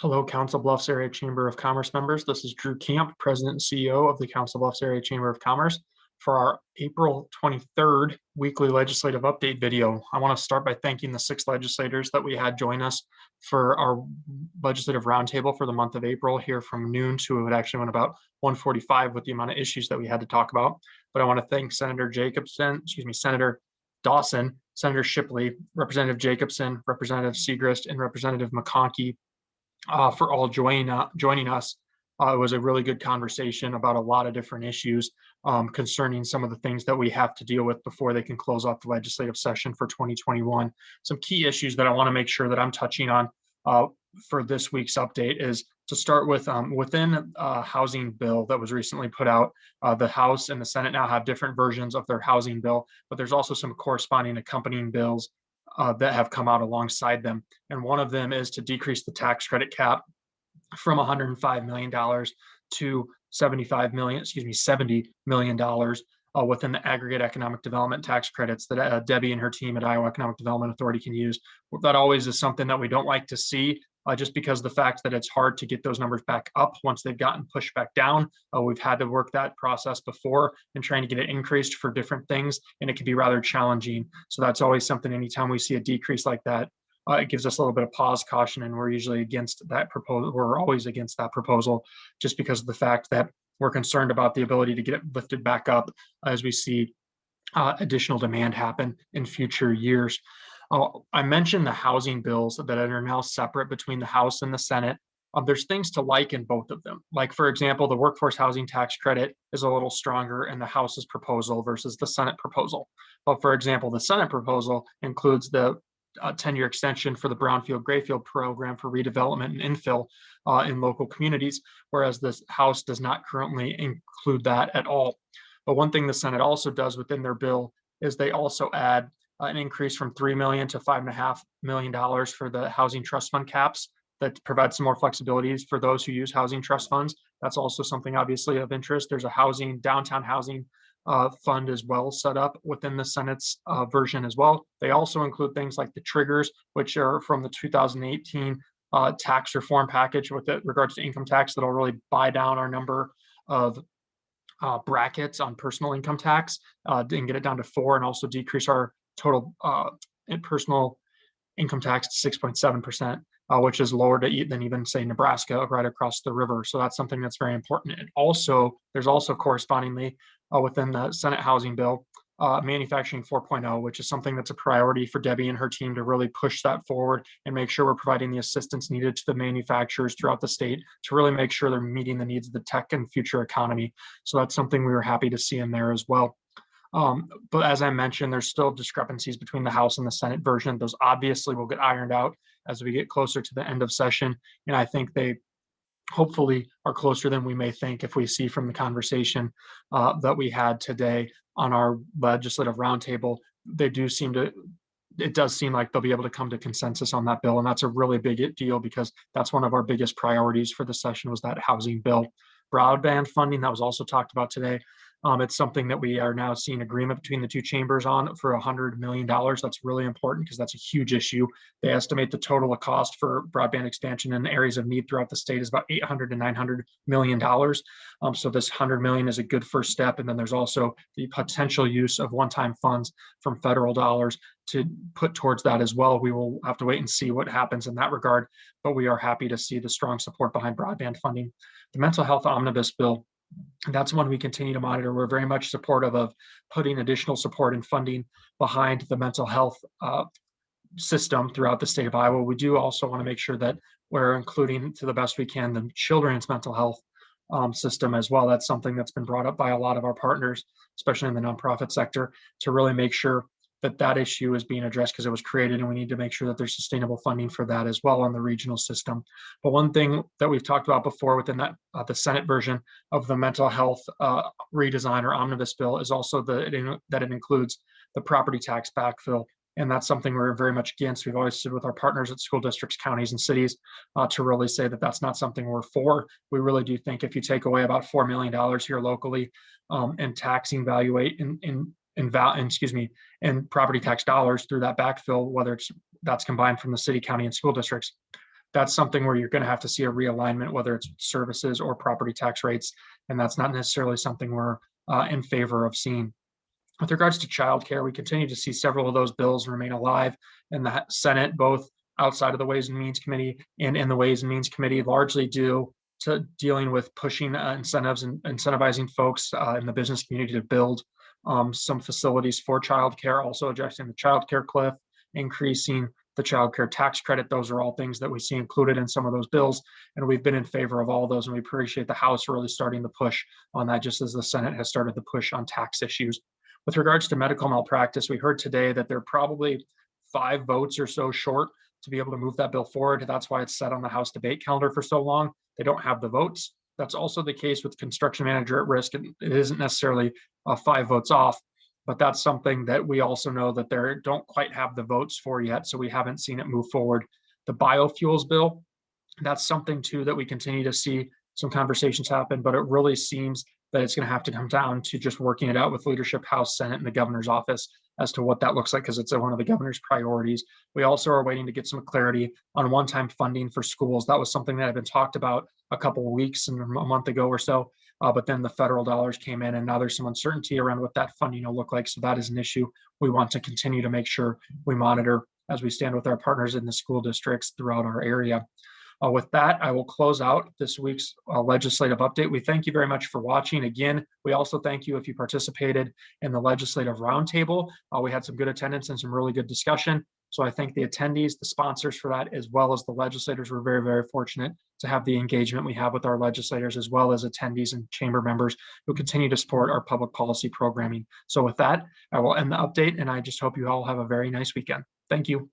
Hello, Council Bluffs Area Chamber of Commerce members. This is Drew Kamp, President and CEO of the Council Bluffs Area Chamber of Commerce. For our April 23rd weekly legislative update video, I want to start by thanking the 6 legislators that we had join us for our legislative roundtable for the month of April, here from noon to, it actually went about 1:45 with the amount of issues that we had to talk about. But I want to thank Senator Dawson, Senator Shipley, Representative Jacobson, Representative Segrist, and Representative McConkey for all joining us. It was a really good conversation about a lot of different issues concerning some of the things that we have to deal with before they can close out the legislative session for 2021. Some key issues that I want to make sure that I'm touching on for this week's update is to start with within a housing bill that was recently put out. The House and the Senate now have different versions of their housing bill, but there's also some corresponding accompanying bills that have come out alongside them. And one of them is to decrease the tax credit cap from $105 million to $70 million within the aggregate economic development tax credits that Debbie and her team at Iowa Economic Development Authority can use. That always is something that we don't like to see, just because of the fact that it's hard to get those numbers back up once they've gotten pushed back down. We've had to work that process before and trying to get it increased for different things, and it can be rather challenging. So that's always something, anytime we see a decrease like that, it gives us a little bit of pause, caution, and we're usually against that proposal. We're always against that proposal, just because of the fact that we're concerned about the ability to get it lifted back up as we see additional demand happen in future years. I mentioned the housing bills that are now separate between the House and the Senate. There's things to like in both of them. Like, for example, the workforce housing tax credit is a little stronger in the House's proposal versus the Senate proposal. But for example, the Senate proposal includes the 10-year extension for the Brownfield Grayfield program for redevelopment and infill in local communities, whereas the House does not currently include that at all. But one thing the Senate also does within their bill is they also add an increase from $3 million to $5.5 million for the housing trust fund caps that provide some more flexibilities for those who use housing trust funds. That's also something obviously of interest. There's a downtown housing fund as well set up within the Senate's version as well. They also include things like the triggers, which are from the 2018 tax reform package with regards to income tax, that'll really buy down our number of brackets on personal income tax and get it down to 4, and also decrease our total personal income tax to 6.7%, which is lower than even, say, Nebraska right across the river. So that's something that's very important. And also, there's also correspondingly within the Senate housing bill, manufacturing 4.0, which is something that's a priority for Debbie and her team to really push that forward and make sure we're providing the assistance needed to the manufacturers throughout the state to really make sure they're meeting the needs of the tech and future economy. So that's something we were happy to see in there as well. But as I mentioned, there's still discrepancies between the House and the Senate version. Those obviously will get ironed out as we get closer to the end of session. And I think they hopefully are closer than we may think if we see from the conversation that we had today on our legislative roundtable. It does seem like they'll be able to come to consensus on that bill. And that's a really big deal, because that's one of our biggest priorities for the session, was that housing bill. Broadband funding, that was also talked about today. It's something that we are now seeing agreement between the two chambers on for $100 million. That's really important because that's a huge issue. They estimate the total cost for broadband expansion in areas of need throughout the state is about $800 to $900 million. So this $100 million is a good first step. And then there's also the potential use of one-time funds from federal dollars to put towards that as well. We will have to wait and see what happens in that regard, but we are happy to see the strong support behind broadband funding. The mental health omnibus bill, that's one we continue to monitor. We're very much supportive of putting additional support and funding behind the mental health system throughout the state of Iowa. We do also want to make sure that we're including, to the best we can, the children's mental health system as well. That's something that's been brought up by a lot of our partners, especially in the nonprofit sector, to really make sure that issue is being addressed, because it was created, and we need to make sure that there's sustainable funding for that as well on the regional system. But one thing that we've talked about before within that the Senate version of the mental health redesign or omnibus bill is also that it includes the property tax backfill. And that's something we're very much against. We've always stood with our partners at school districts, counties, and cities to really say that that's not something we're for. We really do think if you take away about $4 million here locally and taxing and property tax dollars through that backfill, whether that's combined from the city, county, and school districts, that's something where you're going to have to see a realignment, whether it's services or property tax rates. And that's not necessarily something we're in favor of seeing. With regards to childcare, we continue to see several of those bills remain alive in the Senate, both outside of the Ways and Means Committee and in the Ways and Means Committee, largely due to dealing with pushing incentives and incentivizing folks in the business community to build some facilities for childcare, also adjusting the childcare cliff, increasing the childcare tax credit. Those are all things that we see included in some of those bills, and we've been in favor of all those, and we appreciate the House really starting the push on that, just as the Senate has started the push on tax issues. With regards to medical malpractice, we heard today that they're probably 5 votes or so short to be able to move that bill forward. That's why it's set on the House debate calendar for so long. They don't have the votes. That's also the case with construction manager at risk. And it isn't necessarily 5 votes off, but that's something that we also know that they don't quite have the votes for yet. So we haven't seen it move forward. The biofuels bill, that's something too that we continue to see some conversations happen, but it really seems that it's going to have to come down to just working it out with leadership, House, Senate, and the governor's office as to what that looks like, because it's one of the governor's priorities. We also are waiting to get some clarity on one-time funding for schools. That was something that had been talked about a couple of weeks and a month ago or so, but then the federal dollars came in, and now there's some uncertainty around what that funding will look like. So that is an issue we want to continue to make sure we monitor as we stand with our partners in the school districts throughout our area. With that, I will close out this week's legislative update. We thank you very much for watching. Again, we also thank you if you participated in the legislative roundtable. We had some good attendance and some really good discussion. So I thank the attendees, the sponsors for that, as well as the legislators. We're very, very fortunate to have the engagement we have with our legislators, as well as attendees and chamber members who continue to support our public policy programming. So with that, I will end the update, and I just hope you all have a very nice weekend. Thank you.